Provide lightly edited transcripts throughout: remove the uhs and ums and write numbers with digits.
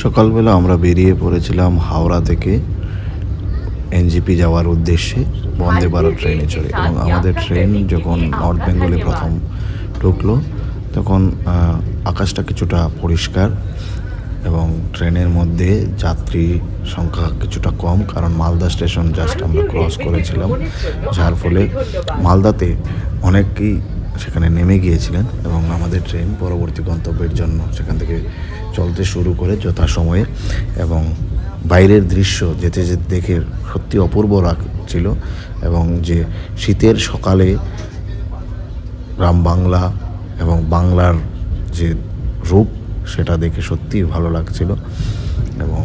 সকালবেলা আমরা বেরিয়ে পড়েছিলাম হাওড়া থেকে এনজেপি যাওয়ার উদ্দেশ্যে বন্দে ভারত ট্রেনে চড়ে। এবং আমাদের ট্রেন যখন নর্থ বেঙ্গলে প্রথম ঢুকলো তখন আকাশটা কিছুটা পরিষ্কার এবং ট্রেনের মধ্যে যাত্রী সংখ্যা কিছুটা কম, কারণ মালদা স্টেশন জাস্ট আমরা ক্রস করেছিলাম, যার ফলে মালদাতে অনেকেই সেখানে নেমে গিয়েছিলেন এবং আমাদের ট্রেন পরবর্তী গন্তব্যের জন্য সেখান থেকে চলতে শুরু করে যথাসময়ে। এবং বাইরের দৃশ্য যেতে যেতে দেখে সত্যি অপূর্ব লাগছিল। এবং যে শীতের সকালে গ্রাম বাংলা এবং বাংলার যে রূপ সেটা দেখে সত্যিই ভালো লাগছিল। এবং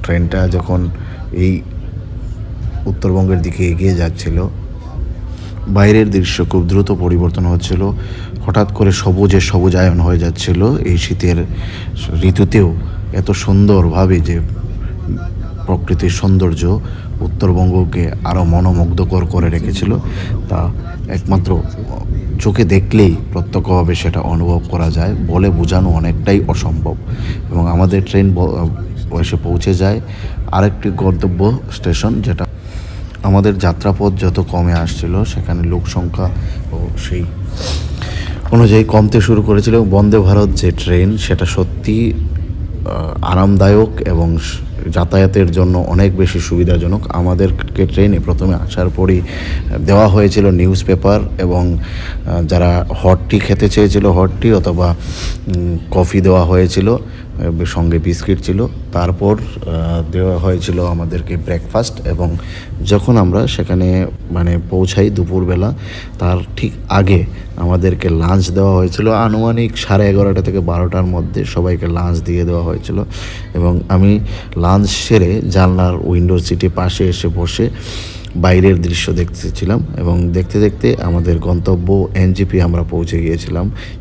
ট্রেনটা যখন এই উত্তরবঙ্গের দিকে এগিয়ে যাচ্ছিল, বাইরের দৃশ্য খুব দ্রুত পরিবর্তন হচ্ছিল। হঠাৎ করে সবুজায়ন হয়ে যাচ্ছিল এই শীতের ঋতুতেও এত সুন্দরভাবে, যে প্রকৃতির সৌন্দর্য উত্তরবঙ্গকে আরও মনোমুগ্ধকর করে রেখেছিল, তা একমাত্র চোখে দেখলেই প্রত্যক্ষভাবে সেটা অনুভব করা যায়, বলে বোঝানো অনেকটাই অসম্ভব। এবং আমাদের ট্রেন এসে পৌঁছে যায় আরেকটি গন্তব্য স্টেশন, যেটা আমাদের যাত্রাপথ যত কমে আসছিল সেখানে লোক সংখ্যা ও সেই অনুযায়ী কমতে শুরু করেছিল। বন্দে ভারত যে ট্রেন সেটা সত্যি আরামদায়ক এবং যাতায়াতের জন্য অনেক বেশি সুবিধাজনক। আমাদেরকে ট্রেনে প্রথমে আসার পরই দেওয়া হয়েছিল নিউজ পেপার, এবং যারা হট টি খেতে চেয়েছিল হট টি অথবা কফি দেওয়া হয়েছিল, সঙ্গে বিস্কিট ছিল। তারপর দেওয়া হয়েছিল আমাদেরকে ব্রেকফাস্ট। এবং যখন আমরা সেখানে পৌঁছাই দুপুরবেলা, তার ঠিক আগে আমাদেরকে লাঞ্চ দেওয়া হয়েছিল। আনুমানিক 11:30 থেকে 12টার মধ্যে সবাইকে লাঞ্চ দিয়ে দেওয়া হয়েছিল। এবং আমি লাঞ্চ সেরে জানলার উইন্ডোর সিটে পাশে এসে বসে বাইরের দৃশ্য দেখতেছিলাম। এবং দেখতে দেখতে আমাদের গন্তব্য এনজেপি আমরা পৌঁছে গিয়েছিলাম।